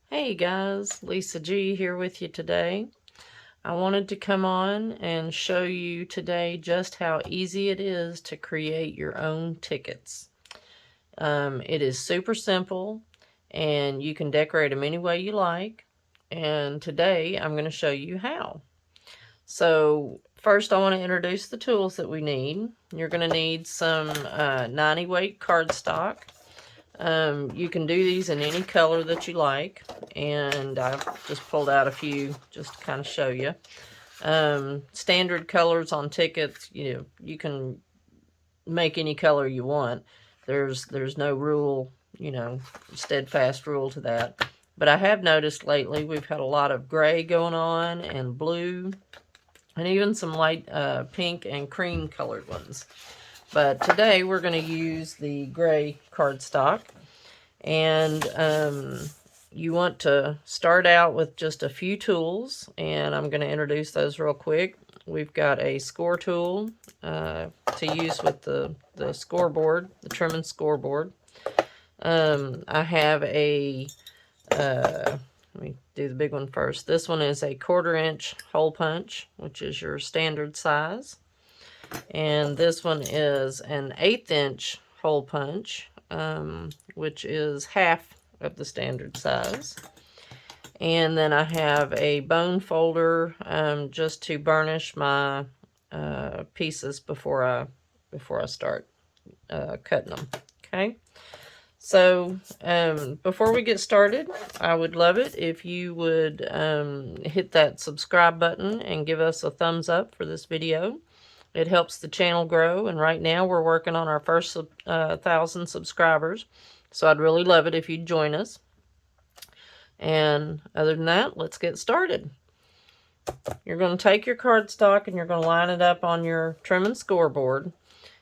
Hey guys, Lisa G here with you today. I wanted to come on and show you today just how easy it is to create your own tickets. It is super simple and you can decorate them any way you like. And today I'm going to show you how. So first I want to introduce the tools that we need. You're going to need some 90 weight cardstock. You can do these in any color that you like, and I've just pulled out a few just to kind of show you. Standard colors on tickets, you can make any color you want. There's no rule, steadfast rule to that. But I have noticed lately we've had a lot of gray going on and blue, and even some light pink and cream colored ones. But today we're going to use the gray cardstock. And you want to start out with just a few tools, and I'm going to introduce those real quick. We've got a score tool to use with the scoreboard, the trimming scoreboard. I have a, let me do the big one first. This one is a 1/4 inch hole punch, which is your standard size. And this one is an 1/8 inch hole punch, which is half of the standard size. And then I have a bone folder just to burnish my pieces before I start cutting them. Okay. So before we get started, I would love it if you would hit that subscribe button and give us a thumbs up for this video. It helps the channel grow, and right now we're working on our first 1,000 subscribers. So I'd really love it if you'd join us. And other than that, let's get started. You're going to take your cardstock and you're going to line it up on your trimming scoreboard.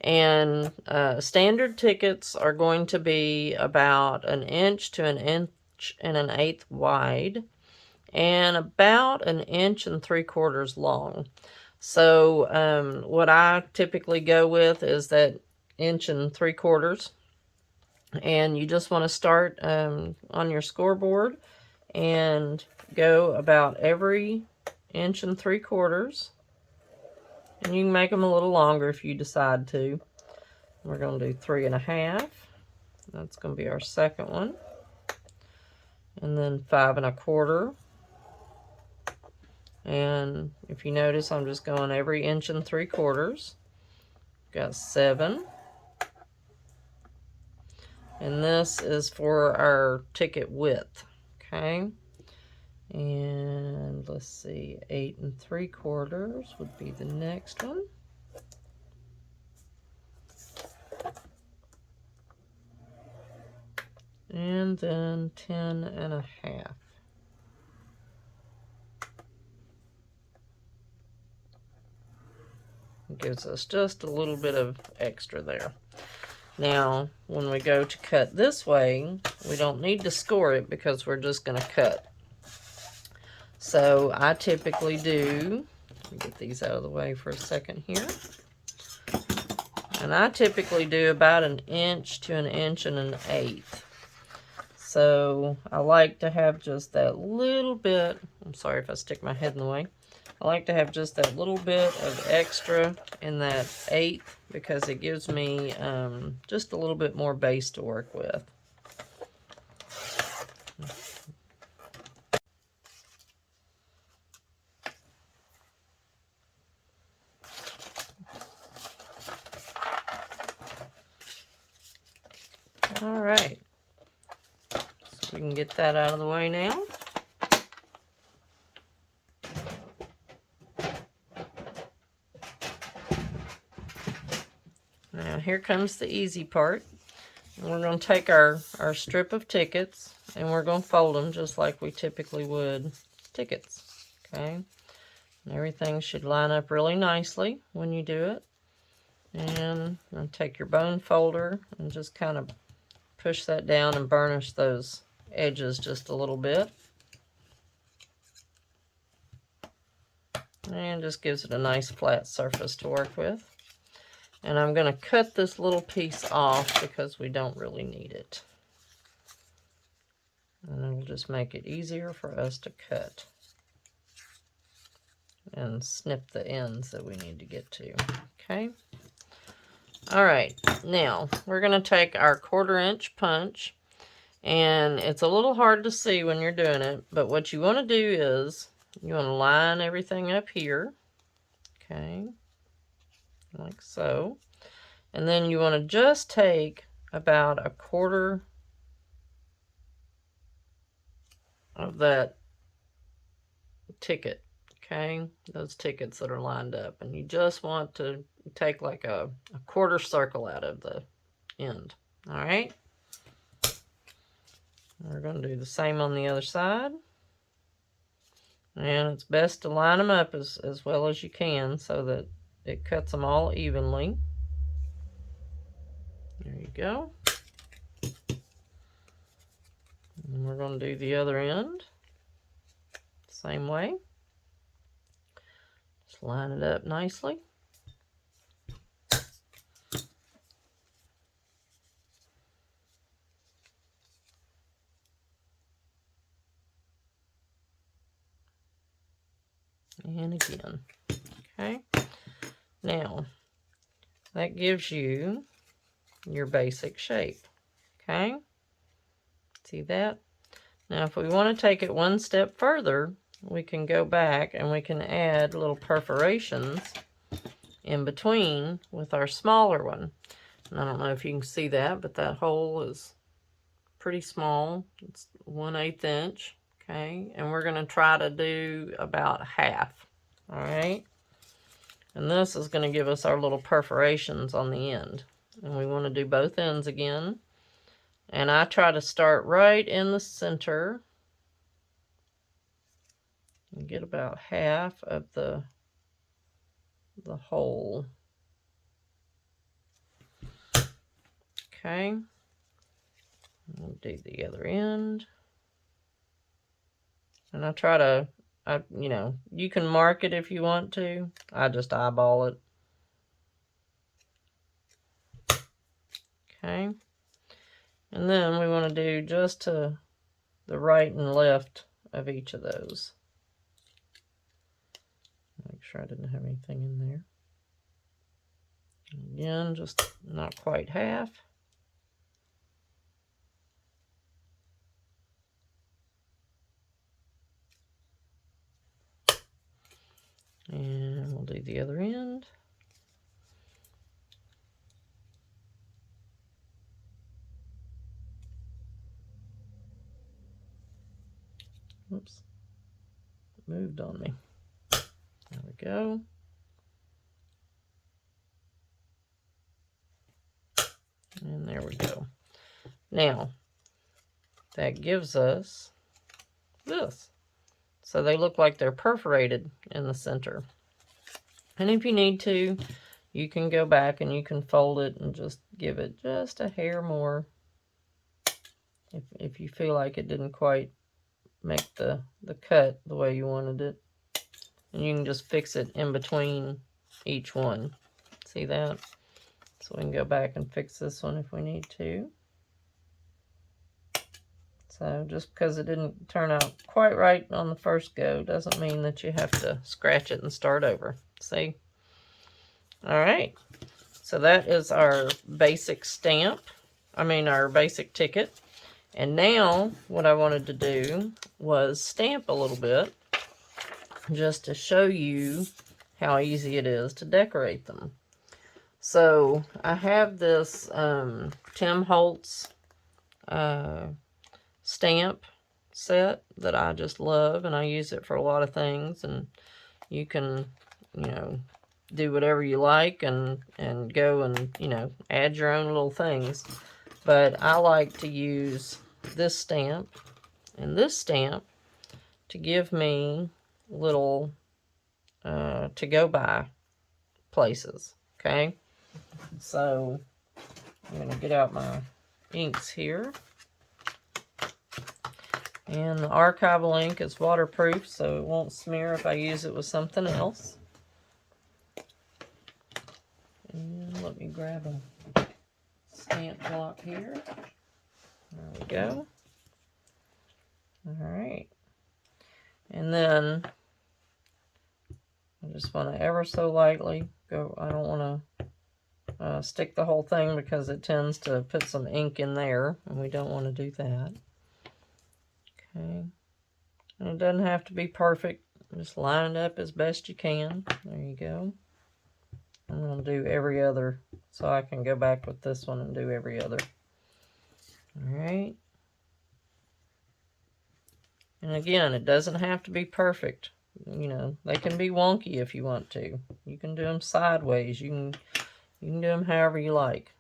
And standard tickets are going to be about 1 inch to 1 1/8 wide, and about 1 3/4 inches long. So what I typically go with is that 1 3/4 inches. And you just want to start on your scoreboard and go about every 1 3/4 inches. And you can make them a little longer if you decide to. We're going to do 3 1/2. That's going to be our second one. And then 5 1/4. And if you notice, I'm just going every 1 3/4 inches. Got 7. And this is for our ticket width. Okay. And let's see, 8 3/4 would be the next one. And then 10 1/2. It gives us just a little bit of extra there. Now, when we go to cut this way, we don't need to score it because we're just going to cut. So I typically do, let me get these out of the way for a second here. And I typically do about 1 inch to 1 1/8 inches. So I like to have just that little bit, I'm sorry if I stick my head in the way. I like to have just that little bit of extra in that 1/8 because it gives me just a little bit more base to work with. All right, so we can get that out of the way now. Now here comes the easy part. We're going to take our strip of tickets and we're going to fold them just like we typically would tickets. Okay, and everything should line up really nicely when you do it. And you're going to take your bone folder and just kind of push that down and burnish those edges just a little bit. And just gives it a nice flat surface to work with. And I'm going to cut this little piece off because we don't really need it. And it'll just make it easier for us to cut and snip the ends that we need to get to. Okay. All right, now we're going to take our 1/4 inch punch, and it's a little hard to see when you're doing it, but what you want to do is you want to line everything up here, okay, like so, and then you want to just take about 1/4 of that ticket, okay, those tickets that are lined up, and you just want to take like a 1/4 circle out of the end. All right, we're going to do the same on the other side, and it's best to line them up as well as you can so that it cuts them all evenly. There you go. And we're going to do the other end same way. Just line it up nicely. And again. Okay. Now, that gives you your basic shape. Okay. See that? Now, if we want to take it one step further, we can go back and we can add little perforations in between with our smaller one. And I don't know if you can see that, but that hole is pretty small. It's 1/8 inch. Okay, and we're going to try to do about half. All right, and this is going to give us our little perforations on the end, and we want to do both ends again. And I try to start right in the center and get about half of the hole. Okay, we'll do the other end. And I try to, you know, you can mark it if you want to. I just eyeball it. Okay. And then we want to do just to the right and left of each of those. Make sure I didn't have anything in there. Again, just not quite half. And we'll do the other end. Oops, it moved on me. There we go. And there we go. Now, that gives us this. So they look like they're perforated in the center. And if you need to, you can go back and you can fold it and just give it just a hair more. If you feel like it didn't quite make the cut the way you wanted it. And you can just fix it in between each one. See that? So we can go back and fix this one if we need to. So just because it didn't turn out quite right on the first go doesn't mean that you have to scratch it and start over. See? All right. So that is our basic stamp. Our basic ticket. And now what I wanted to do was stamp a little bit just to show you how easy it is to decorate them. So I have this Tim Holtz stamp set that I just love, and I use it for a lot of things, and you can, you know, do whatever you like and go and, you know, add your own little things. But I like to use this stamp and this stamp to give me little to go by places. Okay, so I'm going to get out my inks here. And the Archival ink is waterproof, so it won't smear if I use it with something else. And let me grab a stamp block here. There we go. All right. And then I just want to ever so lightly go, I don't want to stick the whole thing because it tends to put some ink in there, and we don't want to do that. Okay. And it doesn't have to be perfect. Just line it up as best you can. There you go. I'm going to do every other, so I can go back with this one and do every other. All right. And again, it doesn't have to be perfect. You know, they can be wonky if you want to. You can do them sideways. You can do them however you like.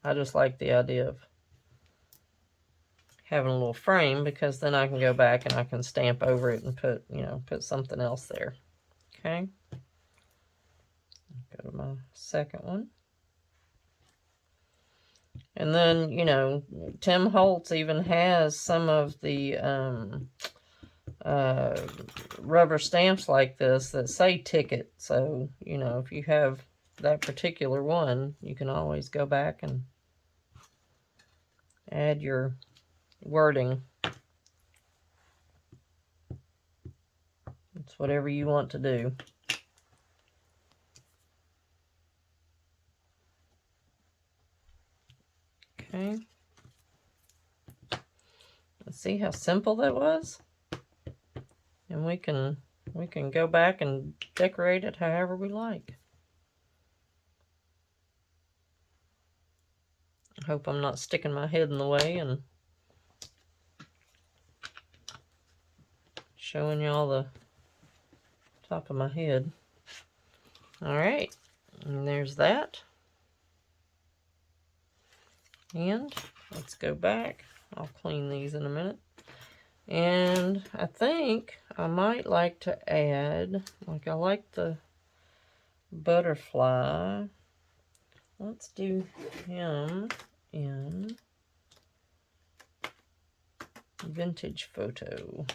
I just like the idea of having a little frame, because then I can go back and I can stamp over it and put, you know, put something else there. Okay. Go to my second one. And then, you know, Tim Holtz even has some of the rubber stamps like this that say ticket. So, you know, if you have that particular one, you can always go back and add your wording. It's whatever you want to do. Okay. Let's see how simple that was. And we can go back and decorate it however we like. I hope I'm not sticking my head in the way and showing y'all the top of my head. All right, and there's that. And let's go back. I'll clean these in a minute. And I think I might like to add, like I like the butterfly. Let's do him in vintage photo.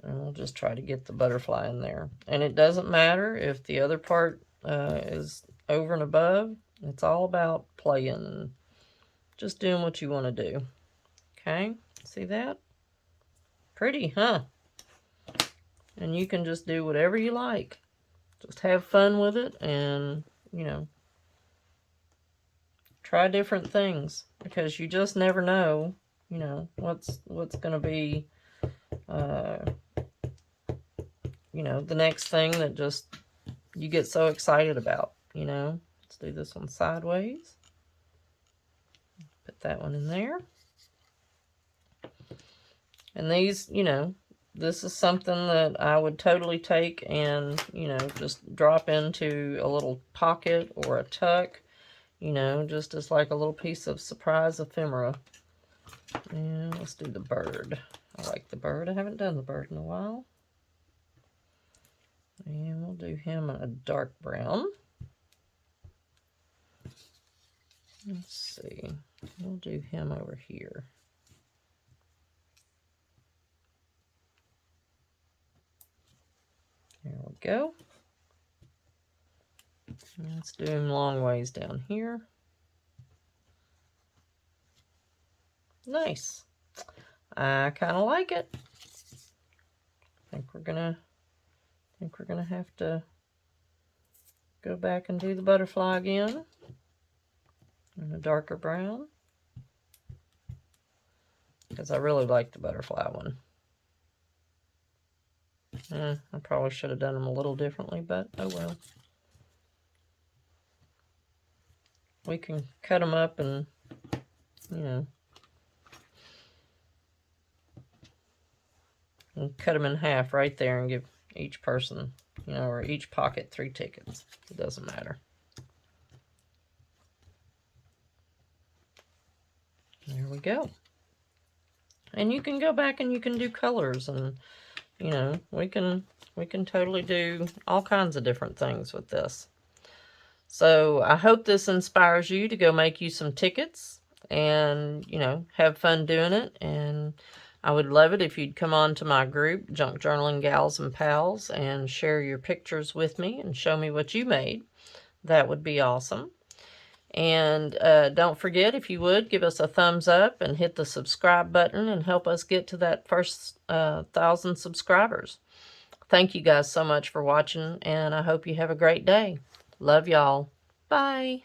And we'll just try to get the butterfly in there. And it doesn't matter if the other part is over and above. It's all about playing and just doing what you want to do. Okay, see that? Pretty, huh? And you can just do whatever you like. Just have fun with it, and, you know, try different things, because you just never know, you know, what's going to be, you know, the next thing that just you get so excited about, you know. Let's do this one sideways. Put that one in there. And these, you know, this is something that I would totally take and, you know, just drop into a little pocket or a tuck, you know, just as like a little piece of surprise ephemera. And let's do the bird. I like the bird. I haven't done the bird in a while. And we'll do him in a dark brown. Let's see. We'll do him over here. There we go. Let's do him long ways down here. Nice. I kind of like it. I think we're gonna have to go back and do the butterfly again in a darker brown, because I really like the butterfly one. I probably should have done them a little differently, but oh well. We can cut them up and, you know, and cut them in half right there and give each person, you know, or each pocket 3 tickets. It doesn't matter. There we go. And you can go back and you can do colors, and, you know, we can totally do all kinds of different things with this. So I hope this inspires you to go make you some tickets and, you know, have fun doing it. And I would love it if you'd come on to my group, Junk Journaling Gals and Pals, and share your pictures with me and show me what you made. That would be awesome. And don't forget, if you would, give us a thumbs up and hit the subscribe button and help us get to that first 1,000 subscribers. Thank you guys so much for watching, and I hope you have a great day. Love y'all. Bye.